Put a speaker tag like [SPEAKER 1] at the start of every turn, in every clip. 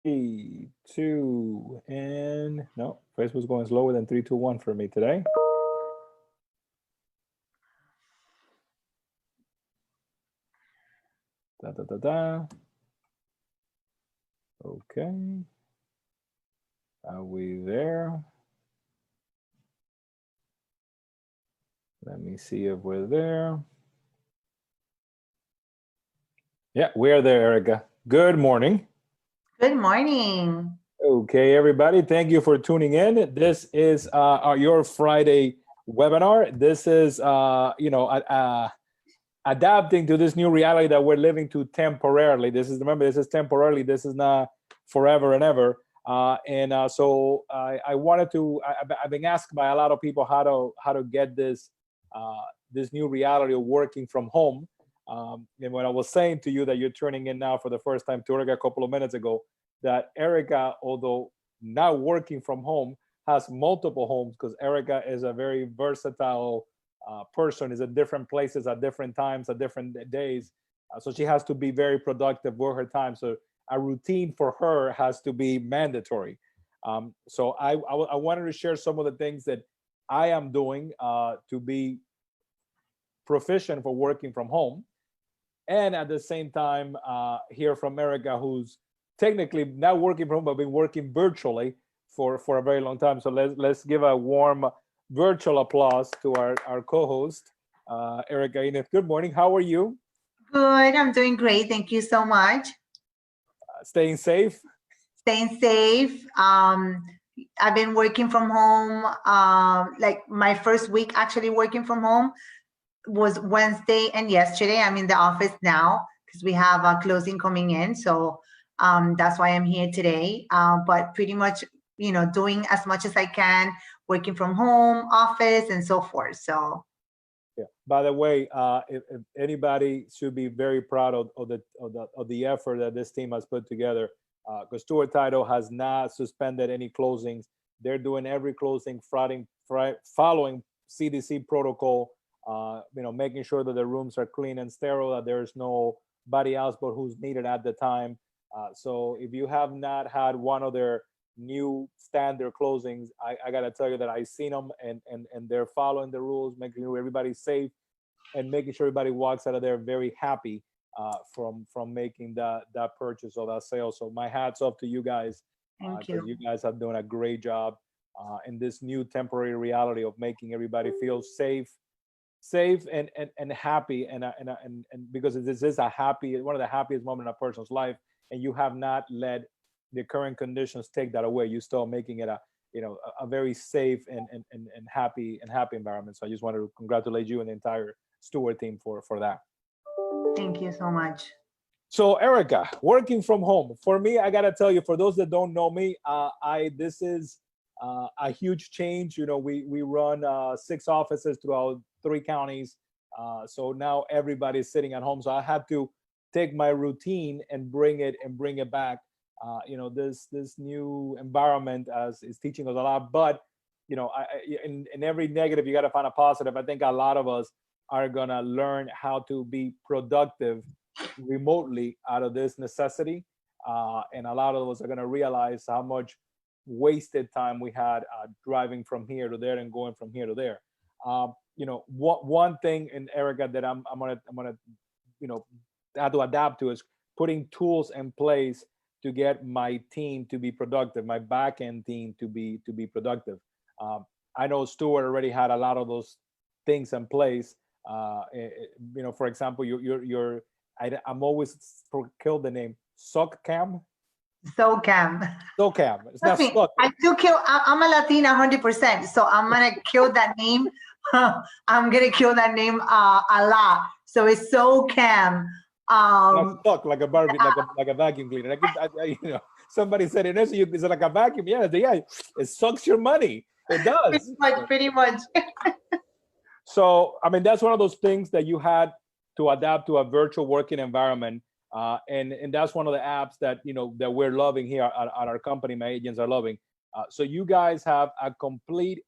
[SPEAKER 1] Three, two, and no, Facebook's going slower than 3, 2, 1 for me today. Da, da, da, da. Okay. Are we there? Let me see if we're there. Yeah, we're there, Erica. Good morning.
[SPEAKER 2] Good morning.
[SPEAKER 1] Okay, everybody, thank you for tuning in. This is your Friday webinar. This is, adapting to this new reality that we're living to temporarily. Remember, this is temporarily. This is not forever and ever. So I wanted to. I've been asked by a lot of people how to get this new reality of working from home. And when I was saying to you that you're tuning in now for the first time to Erika a couple of minutes ago, that Erika, although not working from home, has multiple homes because Erika is a very versatile person, is at different places at different times, at different days. So she has to be very productive with her time. So a routine for her has to be mandatory. So I wanted to share some of the things that I am doing to be proficient for working from home. And at the same time, hear from Erika, who's technically not working from home, but been working virtually for a very long time. So let's give a warm virtual applause to our co-host, Erika. Enid, good morning. How are you?
[SPEAKER 2] Good. I'm doing great. Thank you so much.
[SPEAKER 1] Staying safe?
[SPEAKER 2] Staying safe. I've been working from home. Like my first week actually working from home was Wednesday and yesterday. I'm in the office now because we have a closing coming in. So that's why I'm here today. But pretty much, doing as much as I can, working from home, office, and so forth. So
[SPEAKER 1] yeah. By the way, if anybody should be very proud of the effort that this team has put together, because Stewart Title has not suspended any closings. They're doing every closing following CDC protocol. Making sure that the rooms are clean and sterile, that there's nobody else but who's needed at the time. So if you have not had one of their new standard closings, I gotta tell you that I've seen them and they're following the rules, making sure everybody's safe and making sure everybody walks out of there very happy from making that purchase or that sale. So my hats off to you guys
[SPEAKER 2] thank
[SPEAKER 1] because
[SPEAKER 2] you.
[SPEAKER 1] you guys have done a great job in this new temporary reality of making everybody feel safe and happy and because this is one of the happiest moments in a person's life, and you have not let the current conditions take that away. You still making it a very safe and happy environment. So I just wanted to congratulate you and the entire Stewart team for that.
[SPEAKER 2] Thank you so much.
[SPEAKER 1] So Erika, working from home for me, I gotta tell you, for those that don't know me, this is a huge change. We run 6 offices throughout 3 counties. So now everybody's sitting at home. So I had to take my routine and bring it back. This new environment is teaching us a lot. But in every negative, you got to find a positive. I think a lot of us are gonna learn how to be productive remotely out of this necessity, and a lot of us are gonna realize how much wasted time we had driving from here to there and going from here to there. One thing in Erika that I'm gonna have to adapt to is putting tools in place to get my team to be productive, my back end team to be productive. I know Stewart already had a lot of those things in place. For example, I'm always killed the name Suck Cam.
[SPEAKER 2] SoCam.
[SPEAKER 1] SoCam. It's
[SPEAKER 2] Trust
[SPEAKER 1] not
[SPEAKER 2] me,
[SPEAKER 1] Suck.
[SPEAKER 2] I do kill. I'm a Latina 100%, so I'm gonna kill that name. I'm gonna kill that name a lot. So it's SoCam.
[SPEAKER 1] Not Suck like a Barbie, like a vacuum cleaner. Somebody said, Ernesto, is it like a vacuum? Yeah, it sucks your money. It does.
[SPEAKER 2] Pretty much.
[SPEAKER 1] So, I mean, that's one of those things that you had to adapt to a virtual working environment. And that's one of the apps that that we're loving here at our company. My agents are loving. So you guys have a complete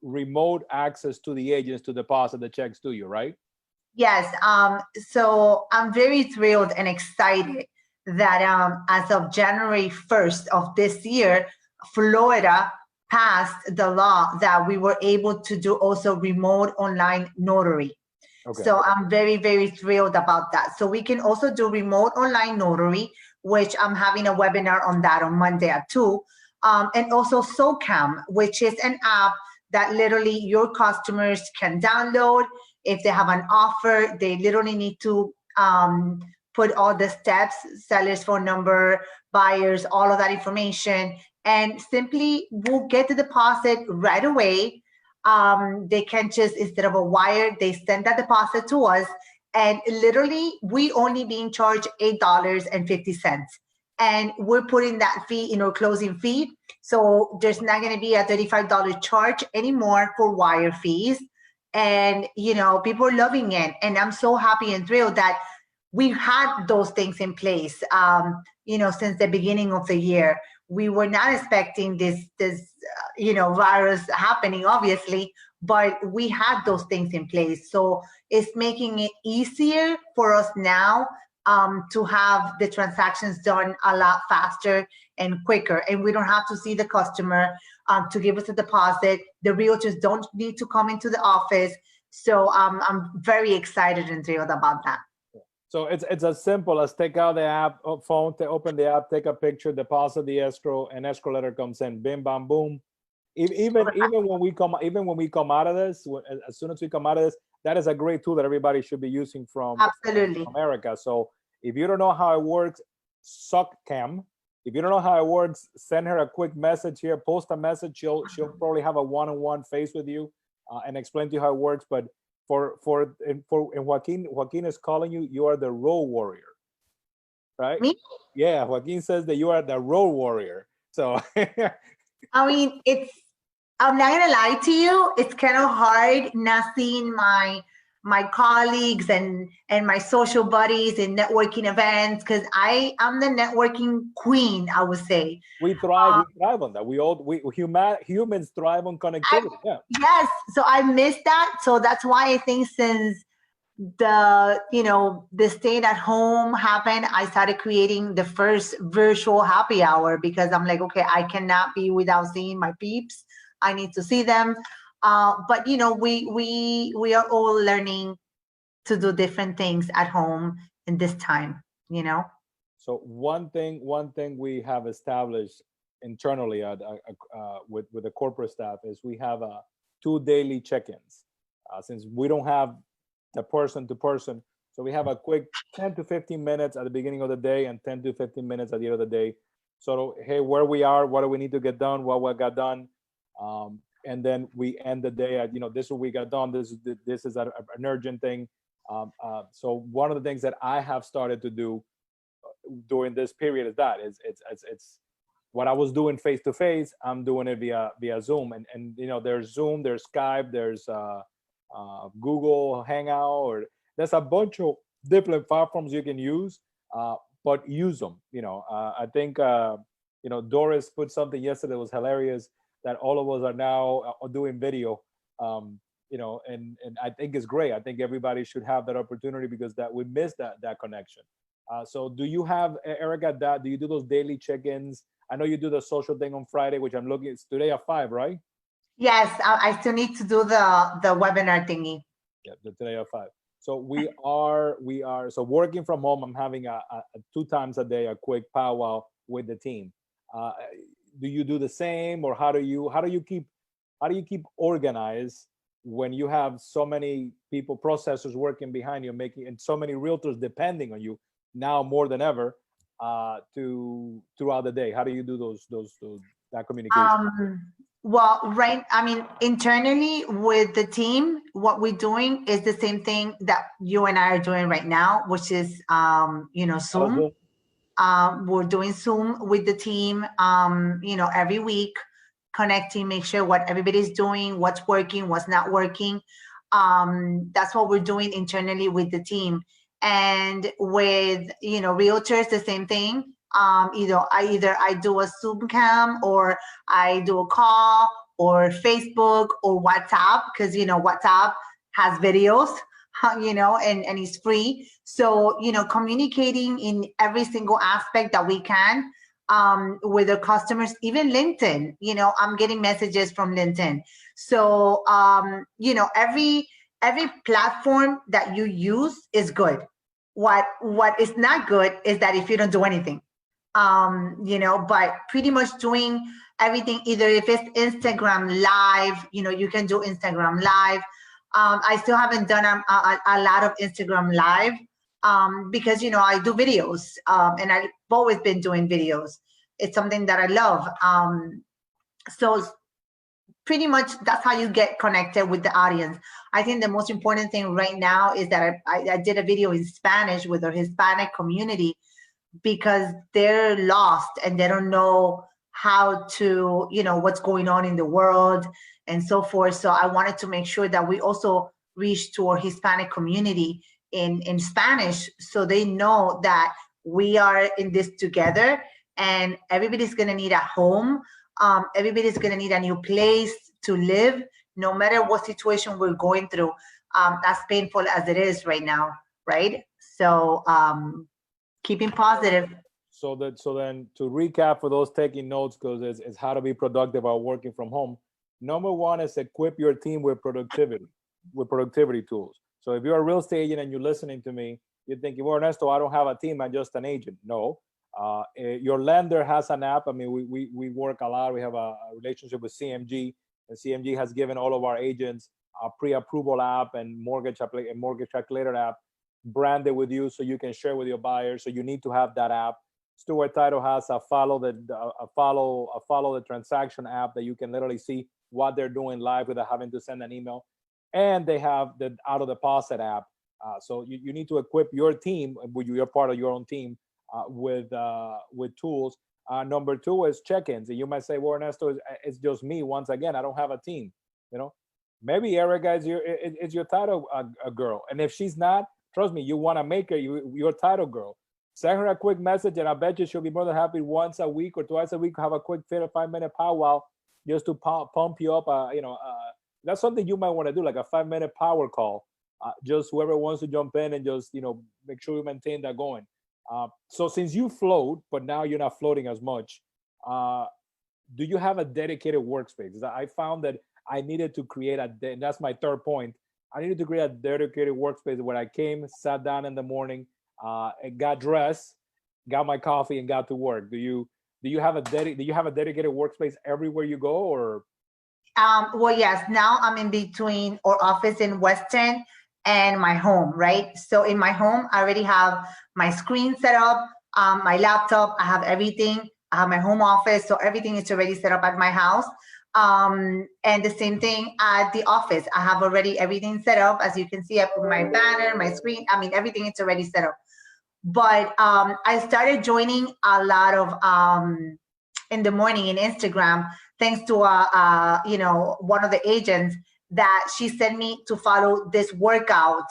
[SPEAKER 1] remote access to the agents to deposit the checks to you, right?
[SPEAKER 2] Yes. So I'm very thrilled and excited that as of January 1st of this year, Florida passed the law that we were able to do also remote online notary.
[SPEAKER 1] Okay.
[SPEAKER 2] So I'm very, very thrilled about that. So we can also do remote online notary, which I'm having a webinar on that on Monday at 2. And also SoCam, which is an app that literally your customers can download. If they have an offer, they literally need to put all the steps, seller's phone number, buyers, all of that information, and simply will get the deposit right away. They can just, instead of a wire, they send that deposit to us, and literally we only being charged $8.50. And we're putting that fee in our closing fee. So there's not going to be a $35 charge anymore for wire fees. And, you know, people are loving it. And I'm so happy and thrilled that we've had those things in place, you know, since the beginning of the year. We were not expecting this you know, virus happening, obviously, but we had those things in place. So it's making it easier for us now to have the transactions done a lot faster and quicker. And we don't have to see the customer to give us a deposit. The realtors don't need to come into the office. So I'm very excited and thrilled about that.
[SPEAKER 1] So it's as simple as take out the app phone, to open the app, take a picture, deposit the escrow, and escrow letter comes in. Bim, bam, boom. Even when we come out of this, as soon as we come out of this, that is a great tool that everybody should be using from
[SPEAKER 2] Absolutely.
[SPEAKER 1] America. So if you don't know how it works, SoCam. If you don't know how it works, send her a quick message here. Post a message. She'll probably have a one-on-one face with you and explain to you how it works. But and Joaquin is calling you. You are the role warrior, right?
[SPEAKER 2] Me?
[SPEAKER 1] Yeah, Joaquin says that you are the role warrior. So
[SPEAKER 2] I mean, I'm not gonna lie to you, it's kind of hard not seeing my colleagues and my social buddies in networking events, because I'm the networking queen, I would say.
[SPEAKER 1] we thrive on that. Humans thrive on connectivity. Yeah.
[SPEAKER 2] Yes, so I miss that. So that's why I think since the stay at home happened, I started creating the first virtual happy hour, because I'm like, okay, I cannot be without seeing my peeps. I need to see them. But you know, we are all learning to do different things at home in this time, you know.
[SPEAKER 1] So one thing we have established internally with the corporate staff is we have 2 daily check-ins. Since we don't have the person to person, so we have a quick 10 to 15 minutes at the beginning of the day and 10 to 15 minutes at the end of the day. So hey, where we are, what do we need to get done, what got done, and then we end the day at, this is what we got done. This is an urgent thing. So one of the things that I have started to do during this period is that it's what I was doing face to face. I'm doing it via Zoom, and there's Zoom, there's Skype, there's Google Hangout, or there's a bunch of different platforms you can use, but use them. I think Doris put something yesterday that was hilarious, that all of us are now doing video, and I think it's great. I think everybody should have that opportunity, because that we miss that connection. So do you have, Erika, do you do those daily check-ins? I know you do the social thing on Friday, which I'm looking, it's today at 5, right?
[SPEAKER 2] Yes, I still need to do the webinar thingy.
[SPEAKER 1] Yeah, today at 5. So we are so working from home. I'm having a 2 times a day, a quick powwow with the team. Do you do the same, or how do you keep organized when you have so many people, processors working behind you, and so many realtors depending on you now more than ever, throughout the day? How do you do that communication?
[SPEAKER 2] Well, right. I mean, internally with the team, what we're doing is the same thing that you and I are doing right now, which is, Zoom. We're doing Zoom with the team, every week, connecting, make sure what everybody's doing, what's working, what's not working. That's what we're doing internally with the team. And with, realtors, the same thing. Either I do a Zoom cam, or I do a call, or Facebook, or WhatsApp, because WhatsApp has videos. and it's free. So, communicating in every single aspect that we can with the customers, even LinkedIn, I'm getting messages from LinkedIn. So, every platform that you use is good. What is not good is that if you don't do anything, but pretty much doing everything, either if it's Instagram live, you can do Instagram live. I still haven't done a lot of Instagram live because, I do videos and I've always been doing videos. It's something that I love. So pretty much that's how you get connected with the audience. I think the most important thing right now is that I did a video in Spanish with the Hispanic community because they're lost and they don't know how to, what's going on in the world and so forth. So I wanted to make sure that we also reach to our Hispanic community in Spanish, so they know that we are in this together, and everybody's gonna need a home. Everybody's gonna need a new place to live, no matter what situation we're going through, as painful as it is right now, right? So keeping positive.
[SPEAKER 1] So then to recap for those taking notes, because it's how to be productive while working from home. Number one is equip your team with productivity tools. So if you're a real estate agent and you're listening to me, you're thinking, well, Ernesto, I don't have a team, I'm just an agent. No, your lender has an app. I mean, we work a lot. We have a relationship with CMG, and CMG has given all of our agents a pre-approval app and mortgage calculator app branded with you, so you can share with your buyers. So you need to have that app. Stewart Title has a follow the transaction app that you can literally see what they're doing live without having to send an email. And they have the auto deposit app. So you need to equip your team, you're part of your own team, with tools. Number two is check-ins. And you might say, well, Ernesto, it's just me. Once again, I don't have a team. Maybe Erika is your title girl. And if she's not, trust me, you want to make her your title girl. Send her a quick message, and I bet you she'll be more than happy once a week or twice a week have a quick 5-minute powwow just to pump you up. That's something you might want to do, like a 5-minute power call. Just whoever wants to jump in and just make sure you maintain that going. So since you float, but now you're not floating as much, do you have a dedicated workspace? I found that I needed to create and that's my third point. I needed to create a dedicated workspace where I came, sat down in the morning, got dressed, got my coffee, and got to work. Do you have a dedicated workspace everywhere you go, or?
[SPEAKER 2] Well, yes. Now I'm in between our office in Weston and my home, right? So in my home, I already have my screen set up, my laptop. I have everything. I have my home office, so everything is already set up at my house. And the same thing at the office. I have already everything set up. As you can see, I put my banner, my screen. I mean, everything is already set up. But I started joining a lot of in the morning in Instagram, thanks to one of the agents that she sent me to follow this workout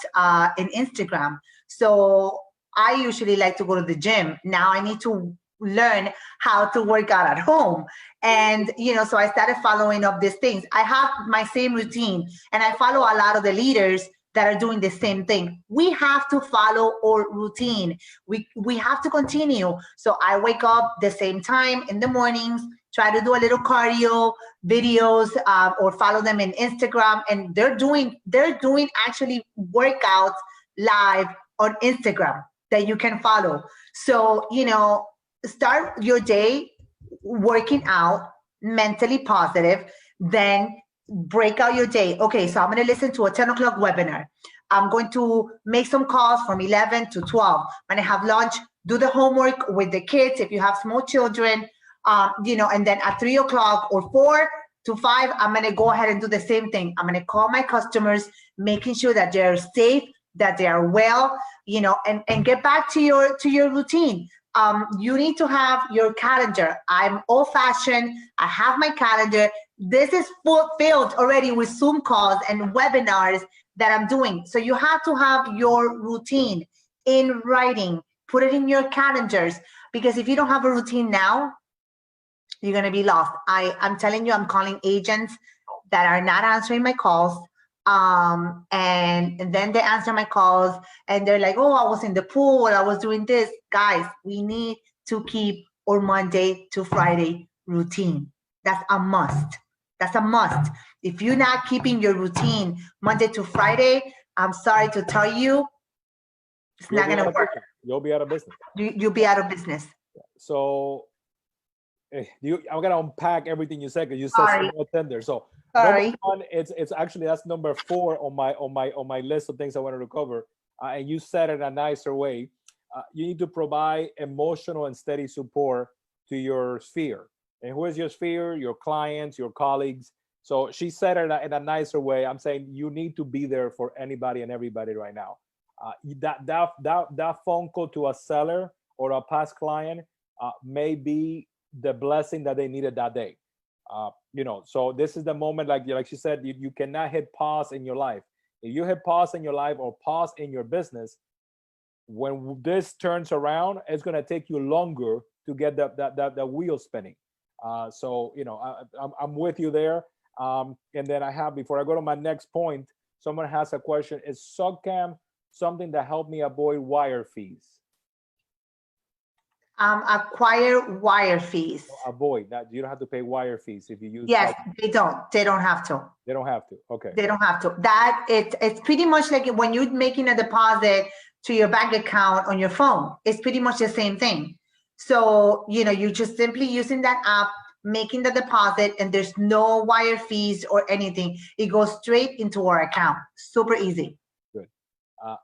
[SPEAKER 2] in Instagram. So I usually like to go to the gym. Now I need to learn how to work out at home. And, so I started following up these things. I have my same routine, and I follow a lot of the leaders that are doing the same thing. We have to follow our routine. We have to continue. So I wake up the same time in the mornings, try to do a little cardio videos, or follow them in Instagram. And they're doing actually workouts live on Instagram that you can follow. So, start your day working out, mentally positive, then break out your day. Okay, so I'm going to listen to a 10 o'clock webinar. I'm going to make some calls from 11 to 12. I'm going to have lunch, do the homework with the kids if you have small children, and then at 3 o'clock or 4 to 5, I'm going to go ahead and do the same thing. I'm going to call my customers, making sure that they're safe, that they are well, and get back to your routine. You need to have your calendar. I'm old-fashioned. I have my calendar. This is filled already with Zoom calls and webinars that I'm doing. So you have to have your routine in writing. Put it in your calendars, because if you don't have a routine now, you're going to be lost. I'm telling you, I'm calling agents that are not answering my calls. And then they answer my calls and they're like, oh, I was in the pool or I was doing this. Guys, we need to keep our Monday to Friday routine. That's a must. That's a must. If you're not keeping your routine Monday to Friday, I'm sorry to tell you, it's not going to work.
[SPEAKER 1] You'll be out of business.
[SPEAKER 2] You'll be out of business.
[SPEAKER 1] So I'm gonna unpack everything you said because you said so much in there. So number one, it's actually that's number 4 on my list of things I wanted to cover. And you said it in a nicer way. You need to provide emotional and steady support to your sphere. And who is your sphere? Your clients, your colleagues. So she said it in a nicer way. I'm saying you need to be there for anybody and everybody right now. That phone call to a seller or a past client may be the blessing that they needed that day. So this is the moment, like she said, you cannot hit pause in your life. If you hit pause in your life or pause in your business, when this turns around, it's going to take you longer to get the wheel spinning. So I'm with you there. And then I have, before I go to my next point, someone has a question: is SubCam something that helped me avoid wire fees?
[SPEAKER 2] Acquire wire fees.
[SPEAKER 1] Avoid that. You don't have to pay wire fees if you use.
[SPEAKER 2] Yes, they don't have to.
[SPEAKER 1] They don't have to. Okay.
[SPEAKER 2] They don't have to. That it's pretty much like when you're making a deposit to your bank account on your phone. It's pretty much the same thing. So you're just simply using that app, making the deposit, and there's no wire fees or anything. It goes straight into our account. Super easy.
[SPEAKER 1] Good.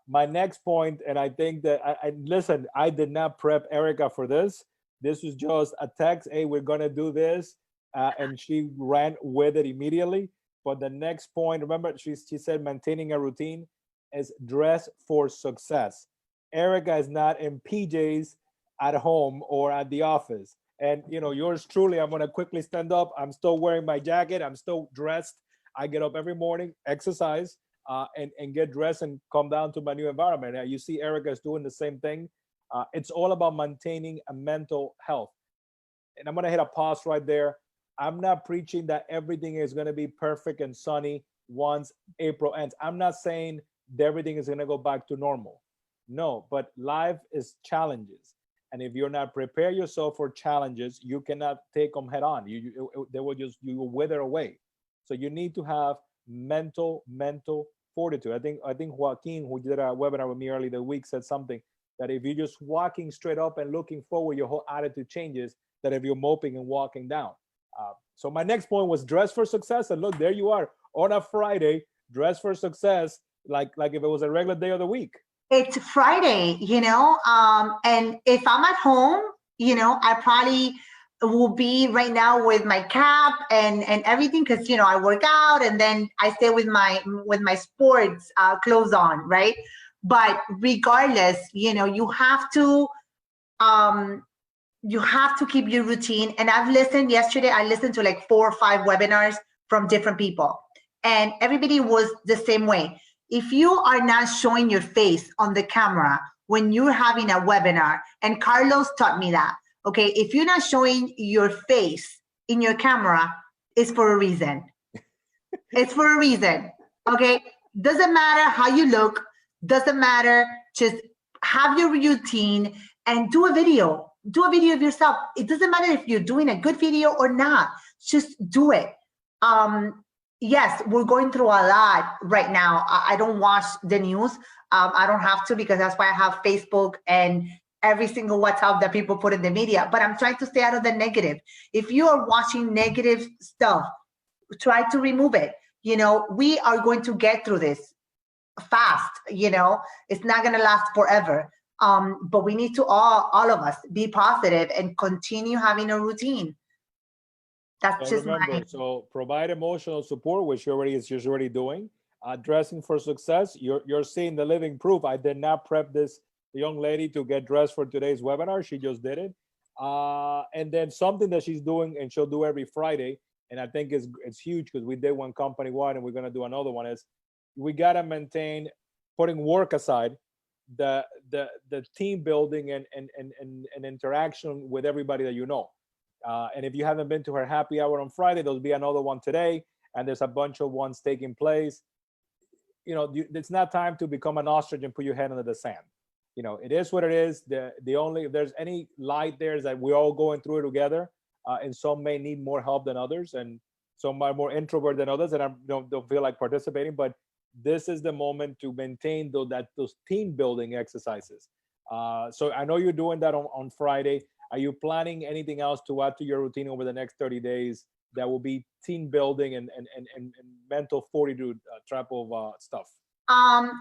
[SPEAKER 1] My next point, and I think that listen, I did not prep Erika for this. This was just a text. Hey, we're gonna do this, and she ran with it immediately. But the next point, remember, she said maintaining a routine is dress for success. Erika is not in PJs at home or at the office. And yours truly, I'm gonna quickly stand up. I'm still wearing my jacket. I'm still dressed. I get up every morning, exercise, and get dressed and come down to my new environment. Now, you see Erika is doing the same thing. It's all about maintaining a mental health. And I'm gonna hit a pause right there. I'm not preaching that everything is gonna be perfect and sunny once April ends. I'm not saying that everything is gonna go back to normal. No, but life is challenges. And if you're not prepare yourself for challenges, you cannot take them head on. You will wither away. So you need to have mental fortitude. I think Joaquin, who did a webinar with me earlier the week, said something that if you're just walking straight up and looking forward, your whole attitude changes. That if you're moping and walking down. So my next point was dress for success. And look, there you are on a Friday, dress for success, like if it was a regular day of the week.
[SPEAKER 2] It's Friday, and if I'm at home, I probably will be right now with my cap and everything, because I work out and then I stay with my sports clothes on, right? But regardless, you have to keep your routine. And yesterday I listened to like 4 or 5 webinars from different people, and everybody was the same way. If you are not showing your face on the camera when you're having a webinar, and Carlos taught me that, okay, if you're not showing your face in your camera, it's for a reason. It's for a reason, okay? Doesn't matter how you look, doesn't matter, just have your routine and do a video. Do a video of yourself. It doesn't matter if you're doing a good video or not, just do it. Yes, we're going through a lot right now. I don't watch the news. I don't have to, because that's why I have Facebook and every single WhatsApp that people put in the media. But I'm trying to stay out of the negative. If you are watching negative stuff, try to remove it. We are going to get through this fast. It's not going to last forever. But we need to all of us be positive and continue having a routine. That's just
[SPEAKER 1] remember, so provide emotional support, which she's already doing. Dressing for success. You're seeing the living proof. I did not prep this young lady to get dressed for today's webinar. She just did it. And then something that she's doing, and she'll do every Friday, and I think it's huge, because we did one company-wide and we're going to do another one, is we got to maintain, putting work aside, the team building and interaction with everybody that you know. And if you haven't been to her happy hour on Friday, there'll be another one today, and there's a bunch of ones taking place. it's not time to become an ostrich and put your head under the sand. It is what it is. The only, if there's any light there, is that we're all going through it together, and some may need more help than others, and some are more introvert than others, and don't feel like participating. But this is the moment to maintain those team building exercises. So I know you're doing that on Friday. Are you planning anything else to add to your routine over the next 30 days that will be team building and mental fortitude type of stuff?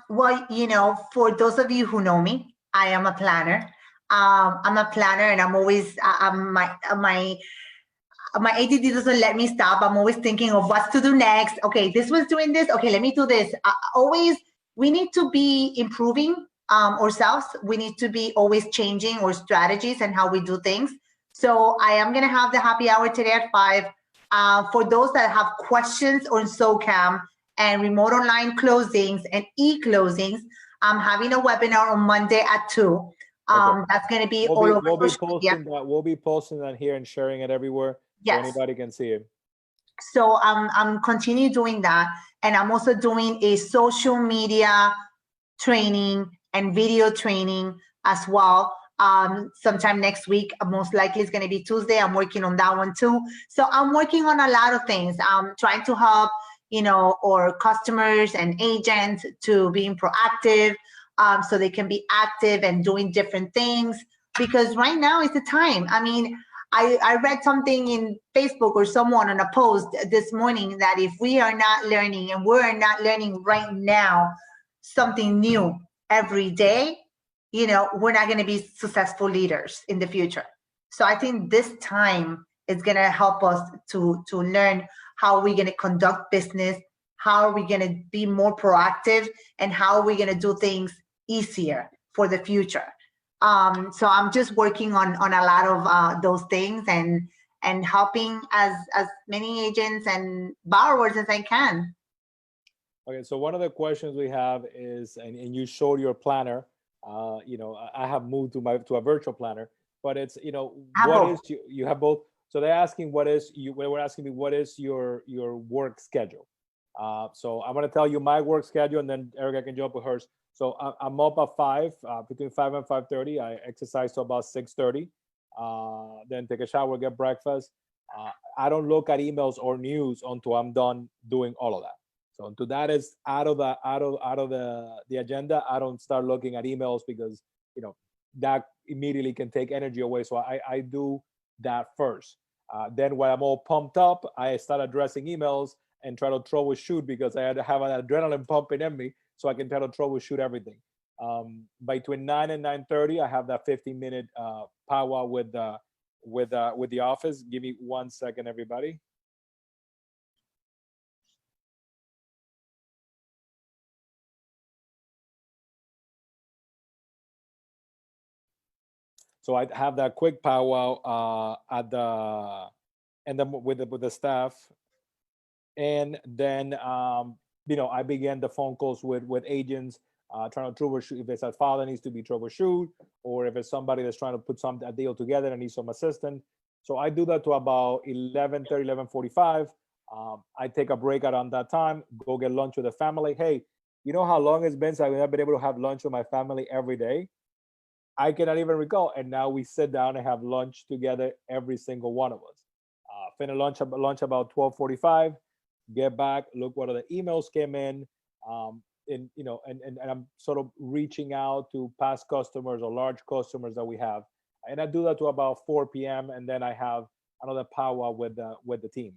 [SPEAKER 2] Well, for those of you who know me, I am a planner. I'm a planner, and I'm always my ADD doesn't let me stop. I'm always thinking of what's to do next. Okay, this was doing this. Okay, let me do this. We need to be improving ourselves. We need to be always changing our strategies and how we do things. So I am going to have the happy hour today at 5. For those that have questions on SOCAM and remote online closings and e-closings, I'm having a webinar on Monday at 2.
[SPEAKER 1] Okay.
[SPEAKER 2] That's going to be
[SPEAKER 1] we'll
[SPEAKER 2] all
[SPEAKER 1] be,
[SPEAKER 2] over
[SPEAKER 1] we'll be posting that. We'll be posting that here and sharing it everywhere.
[SPEAKER 2] Yes.
[SPEAKER 1] So anybody can see it.
[SPEAKER 2] So I'm continue doing that, and I'm also doing a social media training and video training as well. Sometime next week, most likely it's going to be Tuesday. I'm working on that one too. So I'm working on a lot of things. I'm trying to help, our customers and agents to being proactive, so they can be active and doing different things, because right now is the time. I mean, I read something in Facebook or someone on a post this morning that if we are not learning, and we're not learning right now something new every day, we're not going to be successful leaders in the future. So I think this time is going to help us to learn how we're going to conduct business, how are we going to be more proactive, and how are we going to do things easier for the future. So I'm just working on a lot of those things and helping as many agents and borrowers as I can.
[SPEAKER 1] Okay, so one of the questions we have is, and you showed your planner. I have moved to a virtual planner, but it's you have both. So they're asking we're asking me what is your work schedule. So I'm going to tell you my work schedule, and then Erika can jump with hers. So I'm up at 5, between 5 and 5:30. I exercise till about 6:30. Then take a shower, get breakfast. I don't look at emails or news until I'm done doing all of that. So until that is out of the agenda, I don't start looking at emails, because that immediately can take energy away. So I do that first. Then when I'm all pumped up, I start addressing emails and try to troubleshoot, because I had to have an adrenaline pumping in me, so I can try to troubleshoot everything. Between 9 and 9:30, I have that 15-minute powwow with the office. Give me 1 second, everybody. So I have that quick powwow with the staff, and then I began the phone calls with agents, trying to troubleshoot if it's a file that needs to be troubleshoot, or if it's somebody that's trying to put a deal together and needs some assistance. So I do that to about 11:30, 11:45. I take a break around that time, go get lunch with the family. Hey, you know how long it's been since I've been able to have lunch with my family every day? I cannot even recall. And now we sit down and have lunch together, every single one of us. Finish lunch about 12:45. Get back, look what other emails came in, and I'm sort of reaching out to past customers or large customers that we have, and I do that to about 4 p.m. and then I have another powwow with the team.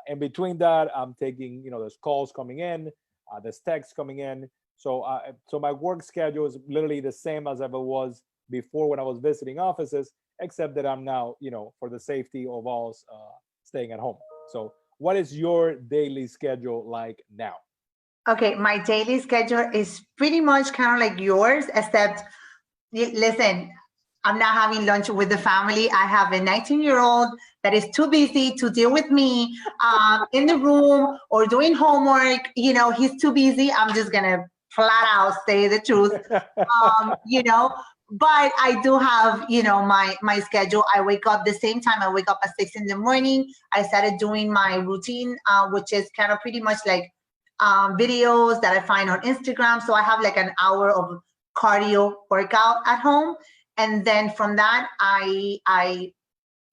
[SPEAKER 1] And between that, I'm taking there's calls coming in, there's texts coming in. So my work schedule is literally the same as ever was before when I was visiting offices, except that I'm now for the safety of all staying at home. So what is your daily schedule like now?
[SPEAKER 2] Okay, my daily schedule is pretty much kind of like yours, except, listen, I'm not having lunch with the family. I have a 19-year-old that is too busy to deal with me in the room or doing homework. He's too busy. I'm just going to flat out say the truth, But I do have, my schedule. I wake up the same time. I wake up at 6 in the morning. I started doing my routine, which is kind of pretty much like videos that I find on Instagram. So I have like an hour of cardio workout at home. And then from that, I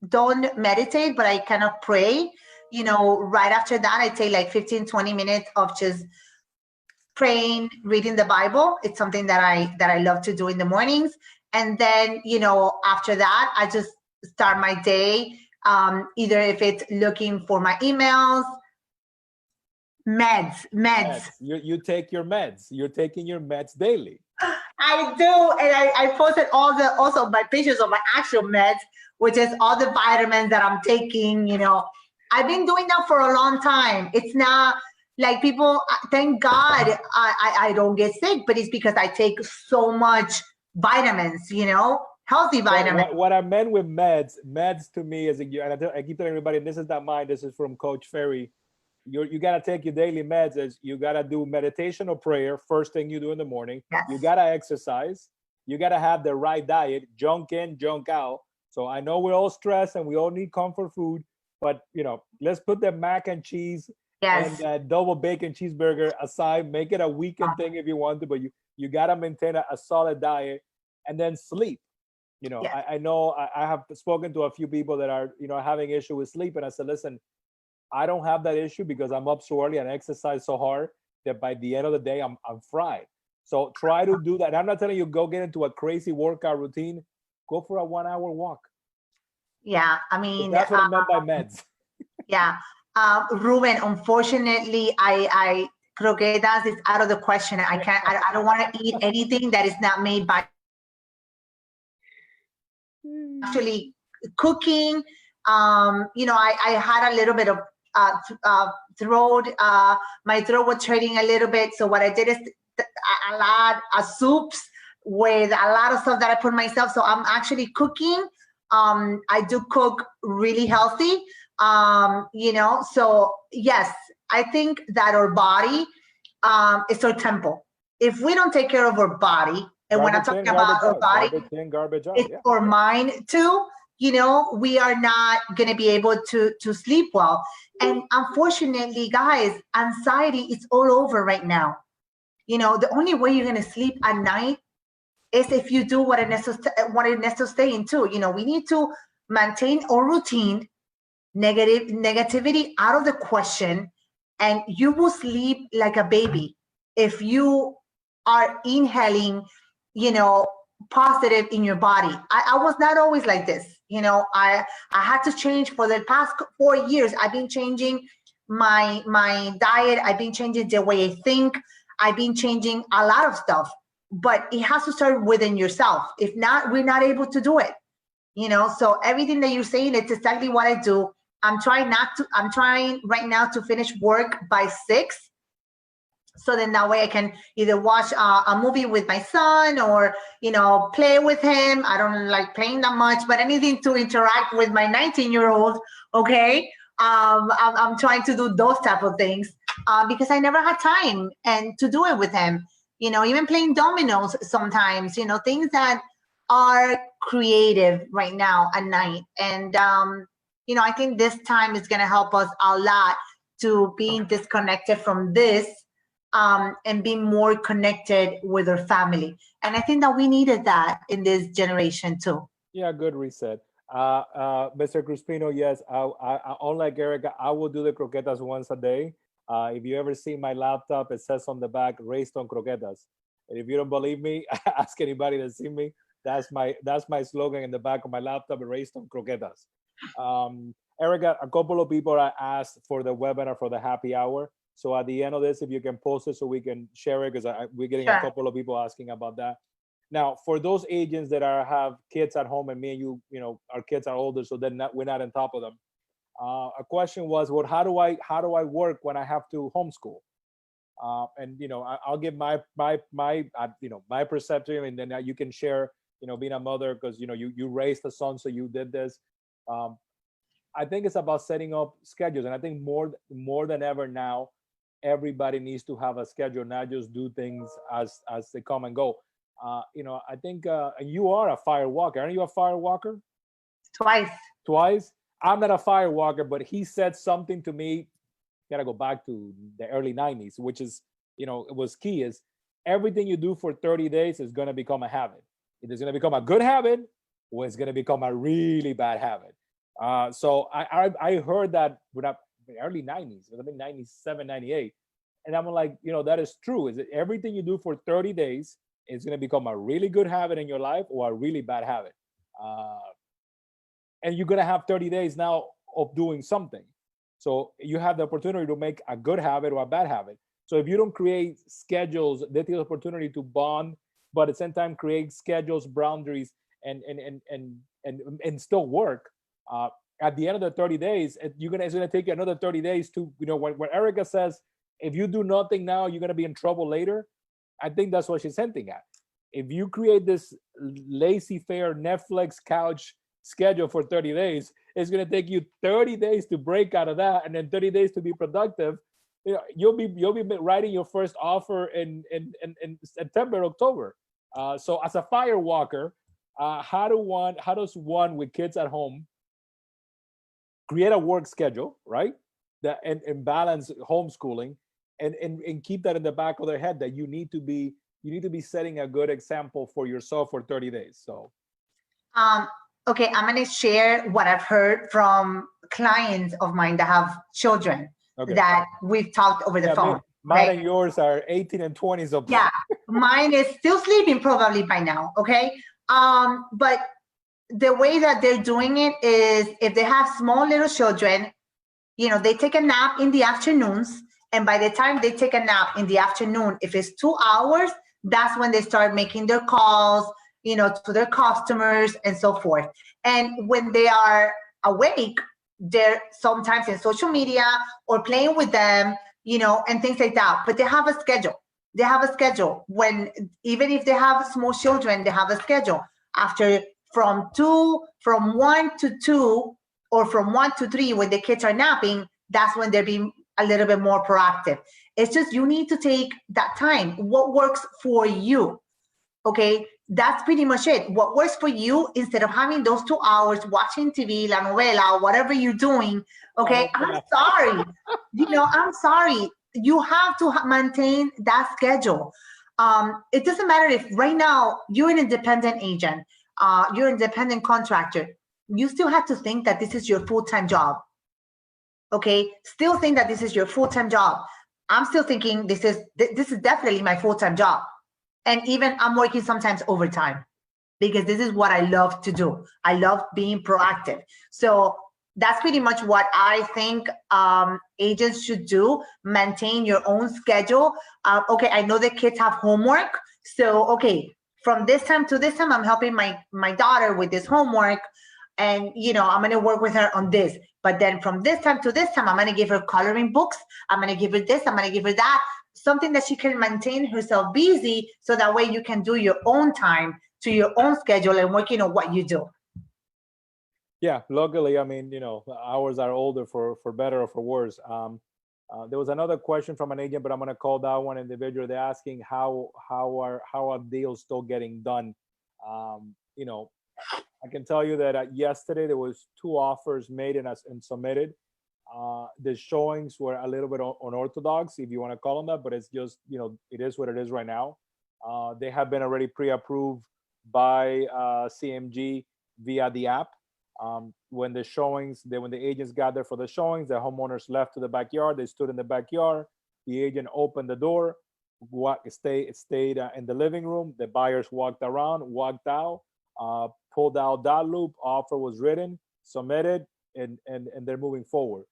[SPEAKER 2] don't meditate, but I kind of pray. Right after that, I take like 15, 20 minutes of just praying, reading the Bible. It's something that I love to do in the mornings. And then, after that, I just start my day. Either if it's looking for my emails, meds.
[SPEAKER 1] You take your meds. You're taking your meds daily.
[SPEAKER 2] I do, and I posted also my pictures of my actual meds, which is all the vitamins that I'm taking. I've been doing that for a long time. It's not like people. Thank God I don't get sick, but it's because I take so much vitamins. Healthy vitamins.
[SPEAKER 1] What I meant with meds to me is, and I keep telling everybody, this is not mine. This is from Coach Ferry. You got to take your daily meds. As you got to do meditation or prayer first thing you do in the morning.
[SPEAKER 2] Yes.
[SPEAKER 1] You got to exercise. You got to have the right diet, junk in, junk out. So I know we're all stressed and we all need comfort food, but let's put the mac and cheese and that double bacon cheeseburger aside. Make it a weekend thing if you want to, but you got to maintain a solid diet, and then sleep. I know I have spoken to a few people that are having issue with sleep, and I said, listen, I don't have that issue because I'm up so early and exercise so hard that by the end of the day, I'm fried. So try to do that. And I'm not telling you go get into a crazy workout routine. Go for a 1 hour walk.
[SPEAKER 2] Yeah, I mean,
[SPEAKER 1] that's what I meant by meds.
[SPEAKER 2] Yeah, Ruben. Unfortunately, I croquetas is out of the question. I can't. I don't want to eat anything that is not made by. Actually, cooking. I had a little bit of throat. My throat was hurting a little bit. So what I did is a lot of soups with a lot of stuff that I put myself. So I'm actually cooking. I do cook really healthy. So yes, I think that our body is our temple. If we don't take care of our body, and when I'm talking about our body, it's our mind too. We are not going to be able to sleep well. And unfortunately, guys, anxiety is all over right now. The only way you're going to sleep at night is if you do what Ernesto's saying too. We need to maintain our routine, negativity out of the question, and you will sleep like a baby if you are inhaling, positive in your body. I was not always like this. I had to change for the past 4 years. I've been changing my diet. I've been changing the way I think. I've been changing a lot of stuff, but it has to start within yourself. If not, we're not able to do it. So everything that you're saying, it's exactly what I do. I'm trying right now to finish work by 6. So then that way I can either watch a movie with my son or, play with him. I don't like playing that much, but anything to interact with my 19-year-old. Okay. I'm trying to do those type of things because I never had time and to do it with him, even playing dominoes sometimes, things that are creative right now at night. And, I think this time is going to help us a lot to being disconnected from this and be more connected with our family. And I think that we needed that in this generation too.
[SPEAKER 1] Yeah, good reset. Mr. Crispino, yes, I unlike Erika, I will do the croquetas once a day. If you ever see my laptop, it says on the back, raised on croquetas. And if you don't believe me, ask anybody to see me. That's my slogan in the back of my laptop, raised on croquetas. Erika, a couple of people are asked for the webinar for the happy hour. So at the end of this, if you can post it so we can share it, because we're getting a couple of people asking about that. Now, for those agents that have kids at home, and me and you, our kids are older, so we're not on top of them. A question was, well, how do I work when I have to homeschool? And I'll give my perception, and then you can share, being a mother, because you raised a son, so you did this. I think it's about setting up schedules, and I think more than ever now, everybody needs to have a schedule, not just do things as they come and go. I think you are a fire walker. Aren't you a fire walker?
[SPEAKER 2] Twice.
[SPEAKER 1] I'm not a fire walker, but he said something to me. gotta go back to the early 90s, which is, it was key, is everything you do for 30 days is going to become a habit. It is going to become a good habit, or it's going to become a really bad habit. So I heard that when the early 90s, I think 97, 98. And I'm like, that is true. Is that everything you do for 30 days is going to become a really good habit in your life or a really bad habit. Uh, and you're going to have 30 days now of doing something. So you have the opportunity to make a good habit or a bad habit. So if you don't create schedules, that's the opportunity to bond, but at the same time create schedules, boundaries, and still work. At the end of the 30 days, it's gonna take you another 30 days to, when Erika says, if you do nothing now, you're gonna be in trouble later. I think that's what she's hinting at. If you create this lazy fair Netflix couch schedule for 30 days, it's going to take you 30 days to break out of that, and then 30 days to be productive. You'll be writing your first offer in September, October. So as a fire walker, how does one with kids at home create a work schedule, right? That and balance homeschooling, and keep that in the back of their head that you need to be setting a good example for yourself for 30 days. So
[SPEAKER 2] okay, I'm going to share what I've heard from clients of mine that have children that we've talked over the phone.
[SPEAKER 1] Mine and yours are 18 and 20s. So
[SPEAKER 2] yeah, mine is still sleeping probably by now. Okay. But the way that they're doing it is, if they have small little children, they take a nap in the afternoons. And by the time they take a nap in the afternoon, if it's 2 hours, that's when they start making their calls, to their customers and so forth. And when they are awake, they're sometimes in social media or playing with them, and things like that. But they have a schedule. They have a schedule. Even if they have small children, they have a schedule. From 1 to 2, or from 1 to 3, when the kids are napping, that's when they're being a little bit more proactive. It's just, you need to take that time. What works for you? Okay, that's pretty much it. What works for you, instead of having those 2 hours watching TV, la novela, whatever you're doing. Okay, I'm sorry. I'm sorry. You have to maintain that schedule. It doesn't matter if right now you're an independent agent, you're an independent contractor. You still have to think that this is your full-time job. Okay, still think that this is your full-time job. I'm still thinking this is definitely my full-time job. And even I'm working sometimes overtime, because this is what I love to do. I love being proactive. So that's pretty much what I think agents should do. Maintain your own schedule. Okay, I know the kids have homework. So, okay, from this time to this time, I'm helping my daughter with this homework. And, I'm going to work with her on this. But then from this time to this time, I'm going to give her coloring books. I'm going to give her this. I'm going to give her that. Something that she can maintain herself busy, so that way you can do your own time to your own schedule and working on what you do.
[SPEAKER 1] Yeah, luckily, hours are older for better or for worse. There was another question from an agent, but I'm going to call that one individual. They're asking how are deals still getting done. I can tell you that yesterday there was 2 offers made and submitted. The showings were a little bit unorthodox, if you want to call them that, but it's just, it is what it is right now. They have been already pre-approved by CMG via the app. When the agents got there for the showings, the homeowners left to the backyard. They stood in the backyard. The agent opened the door, stayed in the living room. The buyers walked around, walked out, pulled out that loop. Offer was written, submitted, and they're moving forward.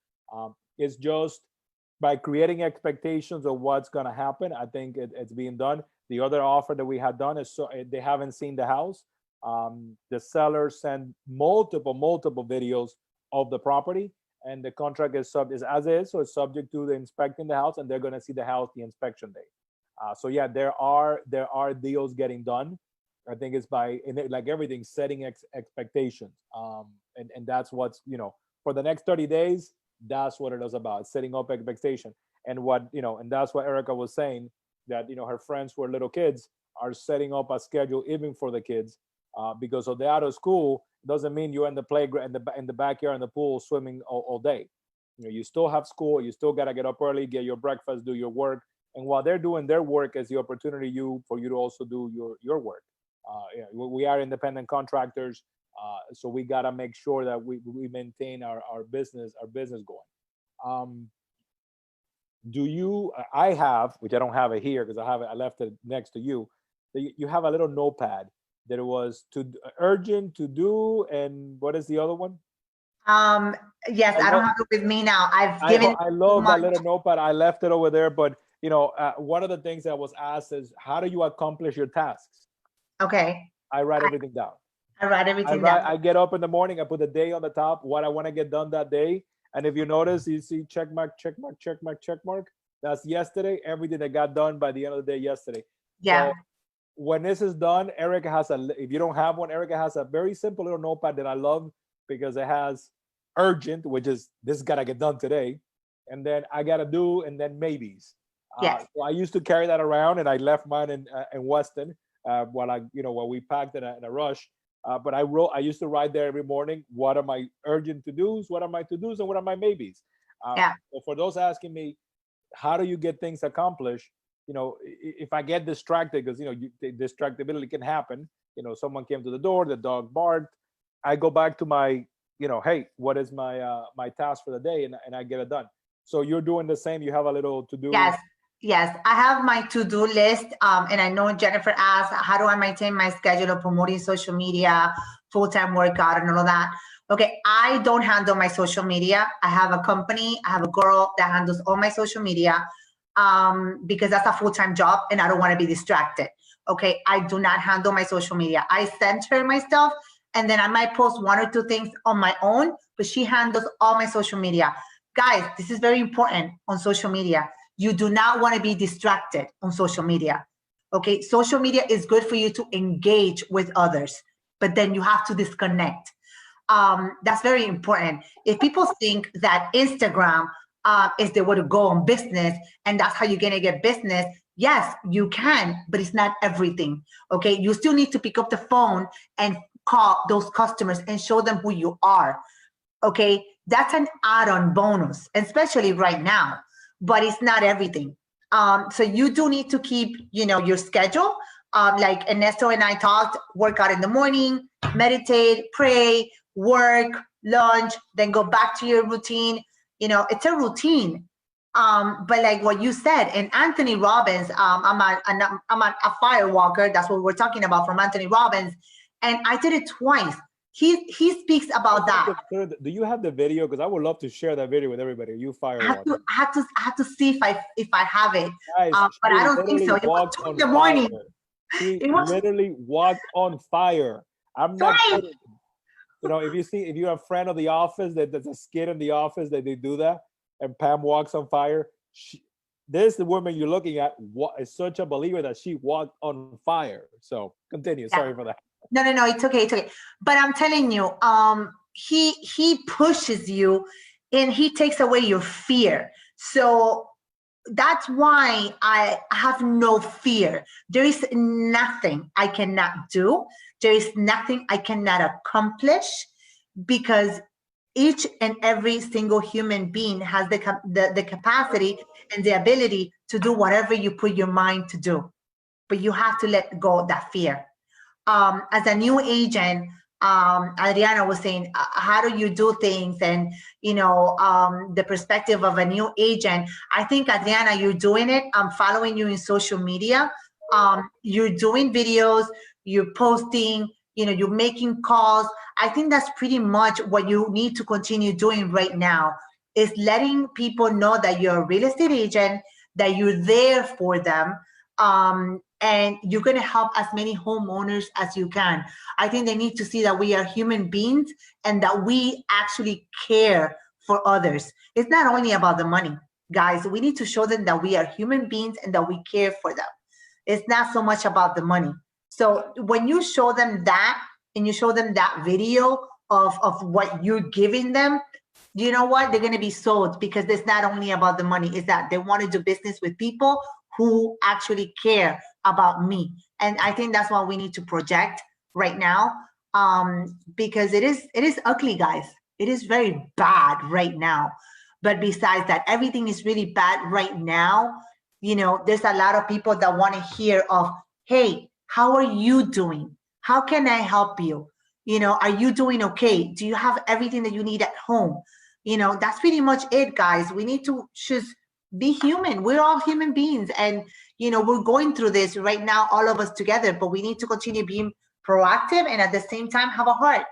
[SPEAKER 1] It's just by creating expectations of what's going to happen. I think it's being done. The other offer that we had done is, so they haven't seen the house. The seller sent multiple videos of the property, and the contract is as is, so it's subject to the inspecting the house, and they're going to see the house the inspection day. So yeah, there are deals getting done. I think it's like everything, setting expectations. And that's what's, for the next 30 days, that's what it is about, setting up expectation. And and that's what Erika was saying, that, her friends who are little kids are setting up a schedule even for the kids, because if they're out of school, doesn't mean you're in the playground, in the backyard, in the pool, swimming all day. You know, you still have school, you still got to get up early, get your breakfast, do your work. And while they're doing their work, is the opportunity for you to also do your work. Yeah, we are independent contractors, so we got to make sure that we maintain our business going. Do you? I have, which I don't have it here because I left it next to you. You have a little notepad that it was urgent to do, and what is the other one?
[SPEAKER 2] Um, yes, I don't have it with me now. I've given
[SPEAKER 1] I
[SPEAKER 2] too
[SPEAKER 1] love that
[SPEAKER 2] much.
[SPEAKER 1] little notepad. I left it over there, but one of the things that was asked is, how do you accomplish your tasks?
[SPEAKER 2] Okay.
[SPEAKER 1] I write everything down.
[SPEAKER 2] I write everything down.
[SPEAKER 1] I get up in the morning, I put the day on the top, what I want to get done that day. And if you notice, you see check mark, check mark, check mark, check mark. That's yesterday, everything that got done by the end of the day yesterday.
[SPEAKER 2] Yeah.
[SPEAKER 1] So when this is done, Erika has if you don't have one, Erika has a very simple little notepad that I love because it has urgent, which is this gotta get done today. And then I gotta do, and then maybes.
[SPEAKER 2] Yes.
[SPEAKER 1] So I used to carry that around, and I left mine in Weston while we packed in a rush. But I used to write there every morning, what are my urgent to-dos, what are my to-dos, and what are my maybes.
[SPEAKER 2] Yeah.
[SPEAKER 1] So for those asking me, how do you get things accomplished? If I get distracted, because distractibility can happen. Someone came to the door, the dog barked. I go back to my, hey, what is my task for the day, and I get it done. So you're doing the same. You have a little to-do.
[SPEAKER 2] Yes, I have my to-do list, and I know Jennifer asked, how do I maintain my schedule of promoting social media, full-time workout, and all of that? Okay, I don't handle my social media. I have a company, I have a girl that handles all my social media, because that's a full-time job, and I don't want to be distracted. Okay, I do not handle my social media. I send her my stuff, and then I might post one or two things on my own, but she handles all my social media. Guys, this is very important on social media. You do not want to be distracted on social media. Okay, social media is good for you to engage with others, but then you have to disconnect. That's very important. If people think that Instagram is the way to go on business and that's how you're going to get business, yes, you can, but it's not everything. Okay, you still need to pick up the phone and call those customers and show them who you are. Okay, that's an add-on bonus, especially right now. But it's not everything. So you do need to keep, your schedule. Like Ernesto and I talked, work out in the morning, meditate, pray, work, lunch, then go back to your routine. It's a routine. But like what you said, and Anthony Robbins, I'm a fire walker. That's what we're talking about from Anthony Robbins. And I did it twice. He speaks about that.
[SPEAKER 1] Do you have the video? Because I would love to share that video with everybody. You fire.
[SPEAKER 2] I have to see if I have it.
[SPEAKER 1] Guys,
[SPEAKER 2] but I don't think so. It was 2 in the morning.
[SPEAKER 1] She literally walked on fire. I'm not kidding. If you're a friend of The Office, there's a skit in The Office that they do that, and Pam walks on fire. This the woman you're looking at is such a believer that she walked on fire. So continue. Yeah. Sorry for that.
[SPEAKER 2] No, it's okay. But I'm telling you, he pushes you and he takes away your fear. So that's why I have no fear. There is nothing I cannot do. There is nothing I cannot accomplish, because each and every single human being has the capacity and the ability to do whatever you put your mind to do. But you have to let go of that fear. As a new agent, Adriana was saying, how do you do things? And, the perspective of a new agent. I think, Adriana, you're doing it. I'm following you in social media. You're doing videos, you're posting, you're making calls. I think that's pretty much what you need to continue doing right now, is letting people know that you're a real estate agent, that you're there for them. And you're going to help as many homeowners as you can. I think they need to see that we are human beings and that we actually care for others. It's not only about the money, guys. We need to show them that we are human beings and that we care for them. It's not so much about the money. So when you show them that, and you show them that video of what you're giving them, you know what? They're going to be sold, because it's not only about the money. It's that they want to do business with people who actually care about me. And I think that's what we need to project right now, because it is ugly, guys. It is very bad right now. But besides that, everything is really bad right now. You know, there's a lot of people that want to hear of, hey, how are you doing? How can I help you? You know, are you doing okay? Do you have everything that you need at home? You know, that's pretty much it, guys. We need to just be human. We're all human beings. And, you know, we're going through this right now, all of us together, but we need to continue being proactive and at the same time have a heart.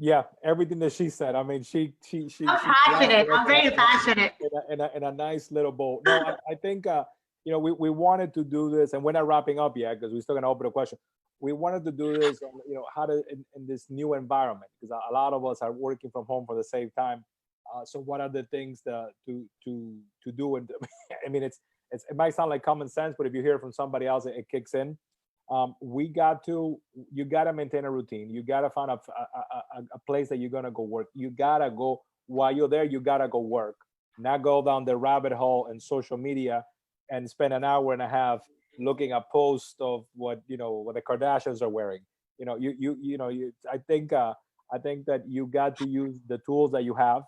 [SPEAKER 1] Yeah, everything that she said. I mean,
[SPEAKER 2] I'm passionate. I'm very passionate.
[SPEAKER 1] In a nice little bowl. No, I think you know, we wanted to do this, and we're not wrapping up yet because we're still gonna open a question. We wanted to do this, you know, how to in this new environment, because a lot of us are working from home for the same time. So what are the things to do? And I mean, it might sound like common sense, but if you hear it from somebody else, it kicks in. You got to maintain a routine. You got to find a place that you're going to go work. You got to go, while you're there, you got to go work, not go down the rabbit hole in social media and spend an hour and a half looking at posts of what the Kardashians are wearing. I think that you got to use the tools that you have.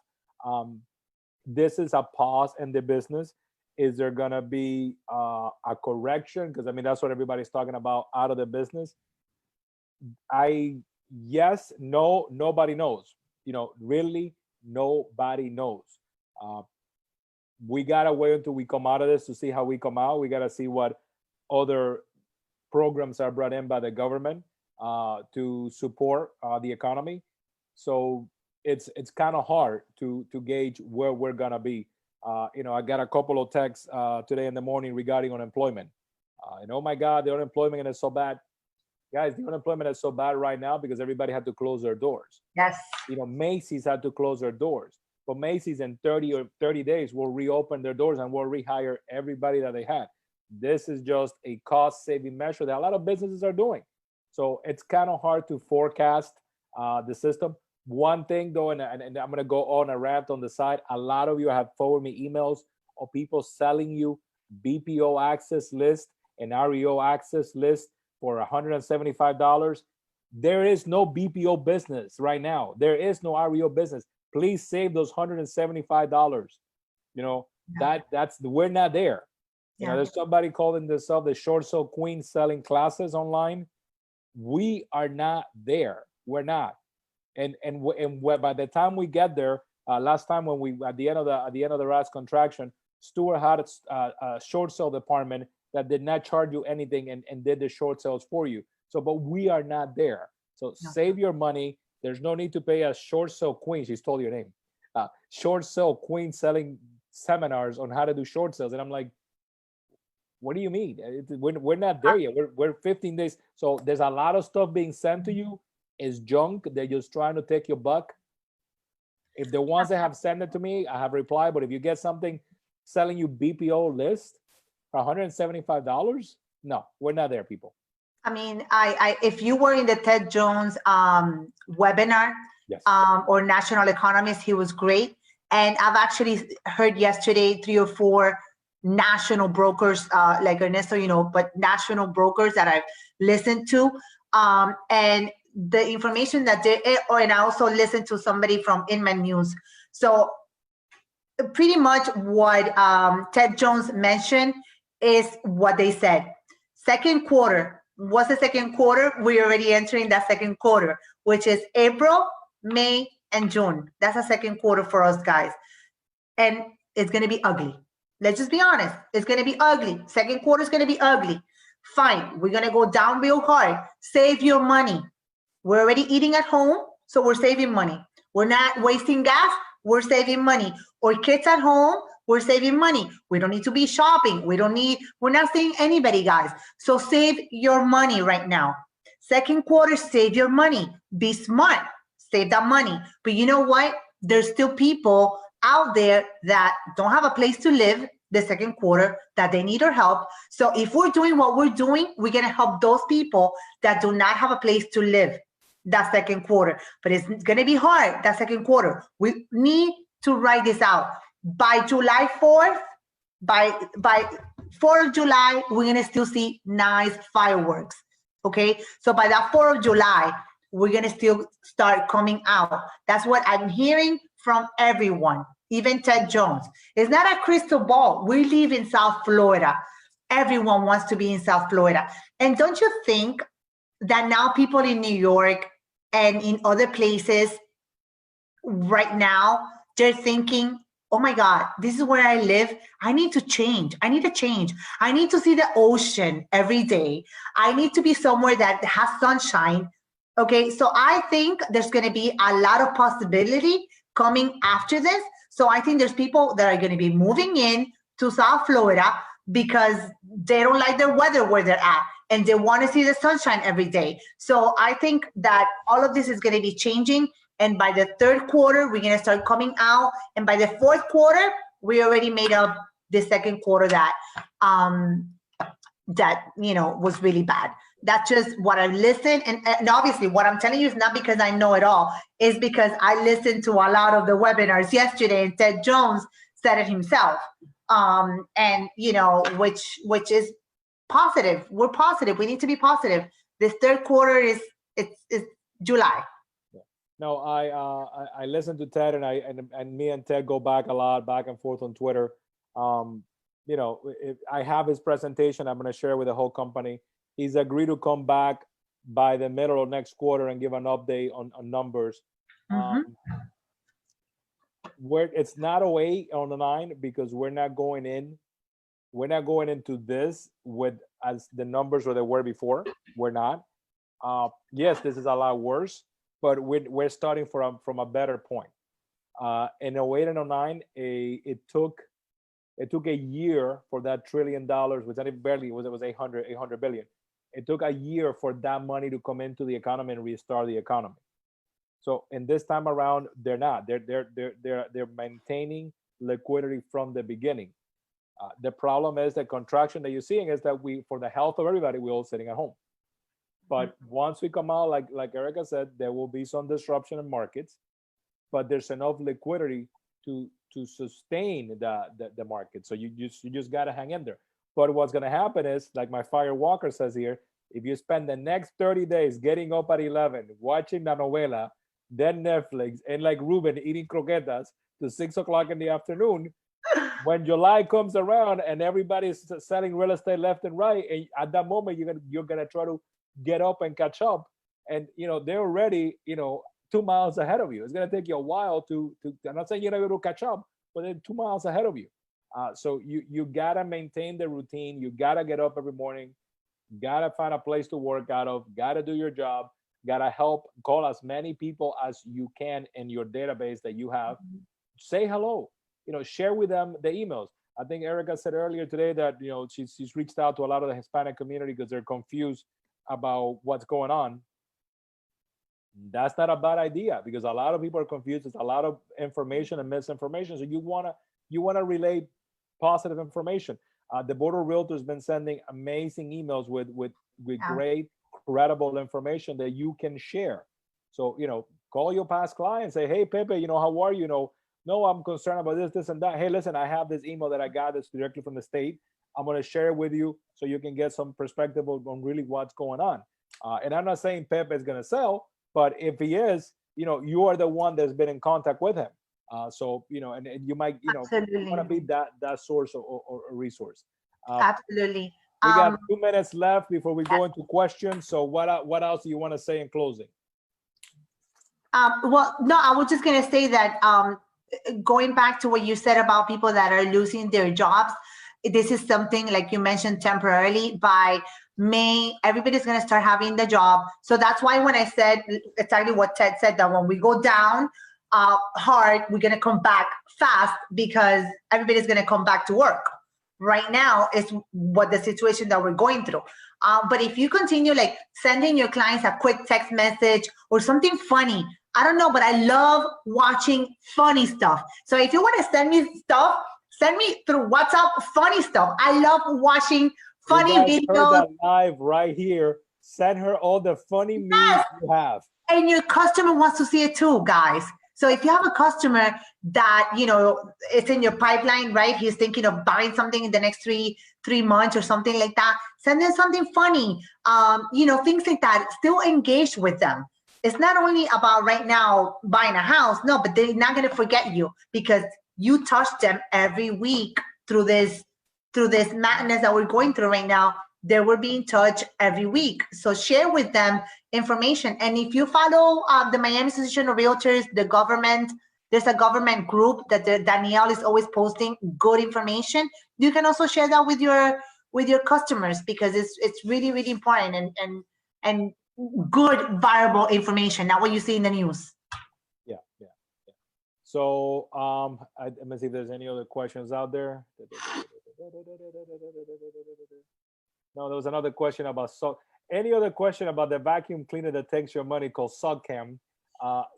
[SPEAKER 1] This is a pause in the business. Is there going to be a correction? Because I mean, that's what everybody's talking about, out of the business. Yes, no, nobody knows. Really, nobody knows. We got to wait until we come out of this to see how we come out. We got to see what other programs are brought in by the government to support the economy. So it's kind of hard to gauge where we're going to be. I got a couple of texts today in the morning regarding unemployment. And oh my God, the unemployment is so bad. Guys, the unemployment is so bad right now because everybody had to close their doors.
[SPEAKER 2] Yes.
[SPEAKER 1] Macy's had to close their doors. But Macy's in 30 days will reopen their doors and will rehire everybody that they had. This is just a cost-saving measure that a lot of businesses are doing. So it's kind of hard to forecast the system. One thing though, and I'm going to go on a rant on the side, a lot of you have forwarded me emails of people selling you BPO access list and REO access list for $175. There is no BPO business right now. There is no REO business. Please save those $175. We're not there.
[SPEAKER 2] Yeah.
[SPEAKER 1] There's somebody calling themselves the short sale queen selling classes online. We are not there. We're not. And by the time we get there, last time when we at the end of the last contraction, Stewart had a short sale department that did not charge you anything and did the short sales for you. So, but we are not there. So no. Save your money. There's no need to pay a short sale queen. She's told your name. Short sale queen selling seminars on how to do short sales. And I'm like, what do you mean? We're not there yet. We're 15 days. So there's a lot of stuff being sent to you. Is junk. They're just trying to take your buck. If the ones that have sent it to me, I have replied. But if you get something selling you BPO list for $175, no, we're not there, people.
[SPEAKER 2] I mean, if you were in the Ted Jones webinar,
[SPEAKER 1] yes.
[SPEAKER 2] Or National Economist, he was great. And I've actually heard yesterday 3 or 4 national brokers like Ernesto, but national brokers that I've listened to, and the information that and I also listened to somebody from Inman News. So pretty much what Ted Jones mentioned is what they said. Second quarter, what's the second quarter? We're already entering that second quarter, which is April, May, and June. That's a second quarter for us, guys. And it's going to be ugly. Let's just be honest. It's going to be ugly. Second quarter is going to be ugly. Fine. We're going to go down real hard. Save your money. We're already eating at home, so we're saving money. We're not wasting gas, we're saving money. Or kids at home, we're saving money. We don't need to be shopping. We're not saving anybody, guys. So save your money right now. Second quarter, save your money. Be smart, save that money. But you know what? There's still people out there that don't have a place to live the second quarter, that they need our help. So if we're doing what we're doing, we're gonna help those people that do not have a place to live that second quarter. But it's gonna be hard that second quarter. We need to write this out. By July 4th, by 4th of July, we're gonna still see nice fireworks, okay? So by that 4th of July, we're going to still start coming out. That's what I'm hearing from everyone, even Ted Jones. It's not a crystal ball. We live in South Florida. Everyone wants to be in South Florida. And don't you think that now people in New York and in other places right now, they're thinking, oh my God, this is where I live. I need to change. I need to change. I need to see the ocean every day. I need to be somewhere that has sunshine. Okay, so I think there's going to be a lot of possibility coming after this. So I think there's people that are going to be moving in to South Florida because they don't like the weather where they're at and they want to see the sunshine every day. So I think that all of this is going to be changing. And by the third quarter, we're going to start coming out. And by the fourth quarter, we already made up the second quarter that was really bad. That's just what I listened. And obviously what I'm telling you is not because I know it all. It's because I listened to a lot of the webinars yesterday and Ted Jones said it himself. Which is positive. We're positive. We need to be positive. This third quarter is July.
[SPEAKER 1] No, I listened to Ted, and me and Ted go back a lot, back and forth on Twitter. If I have his presentation, I'm going to share with the whole company. He's agreed to come back by the middle of next quarter and give an update on numbers.
[SPEAKER 2] Mm-hmm.
[SPEAKER 1] It's not away on the 9 because we're not going into this with as the numbers where they were before. We're not. Yes, this is a lot worse, but we're starting from a better point. In 08 and 09, it took a year for that $1 trillion, which it was 800 billion. It took a year for that money to come into the economy and restart the economy. So in this time around, they're not. They're maintaining liquidity from the beginning. The problem is the contraction that you're seeing is that for the health of everybody, we're all sitting at home. But once we come out, like Erika said, there will be some disruption in markets, but there's enough liquidity to sustain the market. So you just got to hang in there. But what's going to happen is, like my Fire Walker says here, if you spend the next 30 days getting up at 11, watching the novela, then Netflix, and like Ruben eating croquetas to 6 o'clock in the afternoon, when July comes around and everybody's selling real estate left and right, and at that moment you're gonna try to get up and catch up, and they're already 2 miles ahead of you. It's gonna take you a while to I'm not saying you're not able to catch up, but they're 2 miles ahead of you. So you gotta maintain the routine. You gotta get up every morning. Gotta find a place to work out of. Gotta do your job. Gotta call as many people as you can in your database that you have. Say hello. Share with them the emails. I think Erika said earlier today that she's reached out to a lot of the Hispanic community because they're confused about what's going on. That's not a bad idea because a lot of people are confused. There's a lot of information and misinformation. So you wanna relay positive information. The Board of Realtors has been sending amazing emails with great, credible information that you can share. So call your past clients, say, hey Pepe, how are you? No, I'm concerned about this and that. Hey, listen, I have this email that I got that's directly from the state. I'm going to share it with you so you can get some perspective on really what's going on. And I'm not saying Pepe is going to sell, but if he is, you are the one that's been in contact with him. So, and you might, want to be that source or resource.
[SPEAKER 2] Absolutely.
[SPEAKER 1] We got 2 minutes left before we go into questions. So what else do you want to say in closing?
[SPEAKER 2] Well, no, I was just going to say that going back to what you said about people that are losing their jobs, this is something like you mentioned temporarily. By May, everybody's going to start having the job. So that's why when I said exactly what Ted said, that when we go down hard, we're going to come back fast because everybody's going to come back to work. Right now is what the situation that we're going through. But if you continue like sending your clients a quick text message or something funny, I don't know, but I love watching funny stuff. So if you want to send me stuff, send me through WhatsApp funny stuff. I love watching funny videos.
[SPEAKER 1] Heard that live right here. Send her all the funny memes you have.
[SPEAKER 2] And your customer wants to see it too, guys. So if you have a customer that, it's in your pipeline, right? He's thinking of buying something in the next three months or something like that. Send them something funny, things like that. Still engage with them. it's not only about right now buying a house, no, but they're not going to forget you because you touch them every week through this madness that we're going through right now. They will be in touch every week. So share with them information. And if you follow the Miami Association of Realtors, the government, there's a government group that Danielle is always posting good information. You can also share that with your customers because it's really, really important and good, viable information, not what you see in the news.
[SPEAKER 1] Yeah. So let me see if there's any other questions out there. No, there was another question about any other question about the vacuum cleaner that takes your money called SugCam?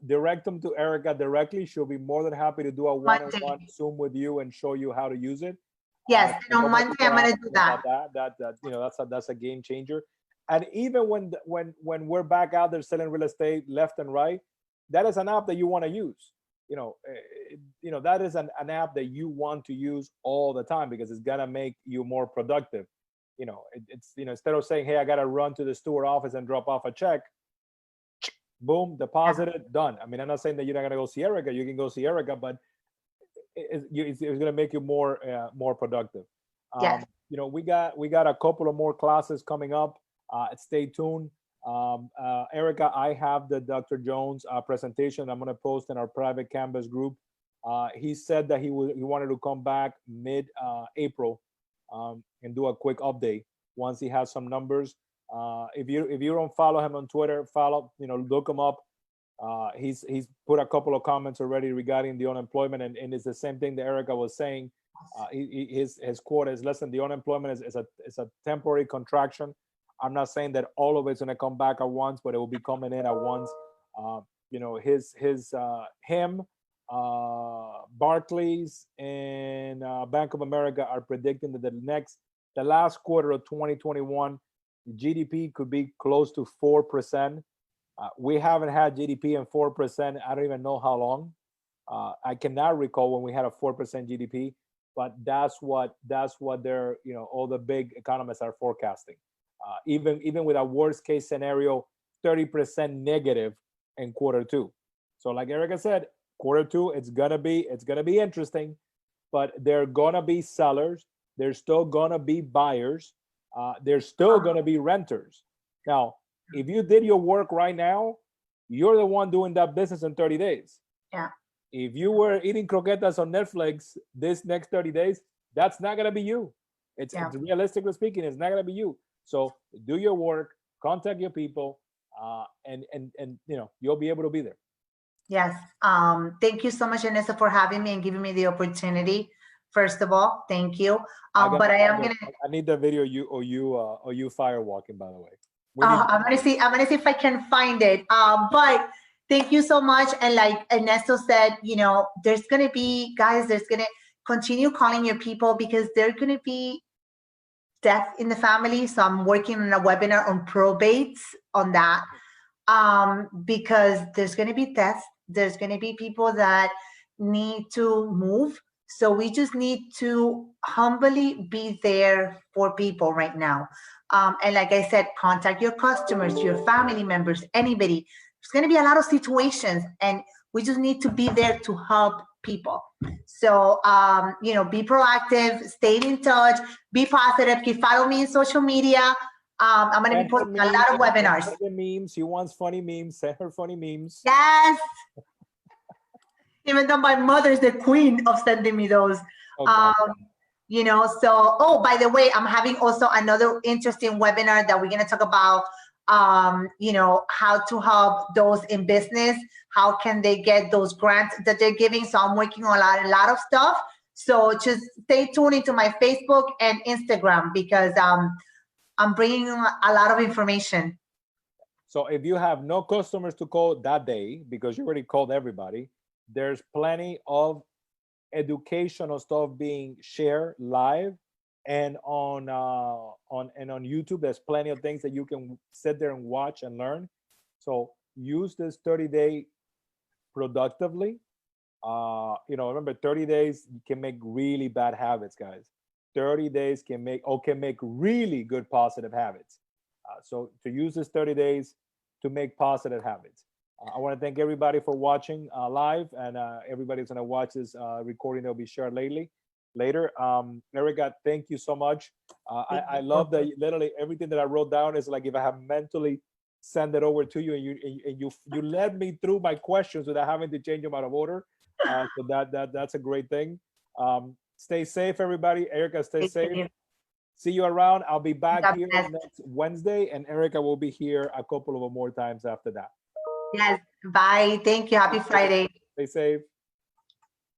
[SPEAKER 1] Direct them to Erika directly. She'll be more than happy to do a one-on-one Zoom with you and show you how to use it.
[SPEAKER 2] Yes, and on Monday I'm going to do that.
[SPEAKER 1] That's a game changer. And even when we're back out there selling real estate left and right, that is an app that you want to use. That is an app that you want to use all the time because it's gonna make you more productive. Instead of saying, hey, I gotta run to the Stewart office and drop off a check, boom, deposit it, done. I mean, I'm not saying that you're not gonna go see Erika. You can go see Erika, but it's gonna make you more productive.
[SPEAKER 2] Yes.
[SPEAKER 1] We got a couple of more classes coming up. Stay tuned. Erika, I have the Dr. Jones presentation I'm going to post in our private Canvas group. He said that he wanted to come back mid-April and do a quick update once he has some numbers. If you don't follow him on Twitter, look him up. He's put a couple of comments already regarding the unemployment, and it's the same thing that Erika was saying. His quote is, listen, the unemployment is a temporary contraction. I'm not saying that all of it's going to come back at once, but it will be coming in at once. Him, Barclays, and Bank of America are predicting that the last quarter of 2021, GDP could be close to 4%. We haven't had GDP in 4%. I don't even know how long. I cannot recall when we had a 4% GDP, but that's what they're, all the big economists are forecasting. Even with a worst case scenario, 30% negative in quarter two. So like Erika said, quarter two, it's gonna be interesting, but there are gonna be sellers. There's still gonna be buyers. There's still gonna be renters. Now, if you did your work right now, you're the one doing that business in 30 days.
[SPEAKER 2] Yeah.
[SPEAKER 1] If you were eating croquetas on Netflix this next 30 days, that's not gonna be you. It's realistically speaking, it's not gonna be you. So do your work, contact your people, and you'll be able to be there.
[SPEAKER 2] Yes. Thank you so much, Ernesto, for having me and giving me the opportunity. First of all, thank you. I
[SPEAKER 1] need the video you you fire walking, by the way.
[SPEAKER 2] I'm gonna see if I can find it. But thank you so much. And like Ernesto said, there's gonna be continue calling your people because they're gonna be death in the family. So I'm working on a webinar on probates on that because there's going to be deaths. There's going to be people that need to move. So we just need to humbly be there for people right now. And like I said, contact your customers, your family members, anybody. There's going to be a lot of situations and we just need to be there to help people. So, be proactive, stay in touch, be positive. Keep follow me in social media. I'm going to be posting a lot of webinars.
[SPEAKER 1] Memes. She wants funny memes. Send her funny memes.
[SPEAKER 2] Yes. Even though my mother's the queen of sending me those. Okay. By the way, I'm having also another interesting webinar that we're going to talk about, how to help those in business. How can they get those grants that they're giving? So I'm working on a lot of stuff. So just stay tuned into my Facebook and Instagram because I'm bringing a lot of information.
[SPEAKER 1] So if you have no customers to call that day, because you already called everybody, there's plenty of educational stuff being shared live and on YouTube. There's plenty of things that you can sit there and watch and learn. So use this 30-day productively. Remember 30 days can make really bad habits, guys. 30 days can make really good positive habits. So to use this 30 days to make positive habits. I want to thank everybody for watching live, and everybody's going to watch this recording that will be shared later. Erika, thank you so much. I love that literally everything that I wrote down is like if I have mentally send it over to you, and you led me through my questions without having to change them out of order. So that's a great thing. Stay safe, everybody. Erika, stay safe. See you around. I'll be back here next Wednesday, and Erika will be here a couple of more times after that.
[SPEAKER 2] Yes. Bye. Thank you. Happy Friday.
[SPEAKER 1] Stay safe.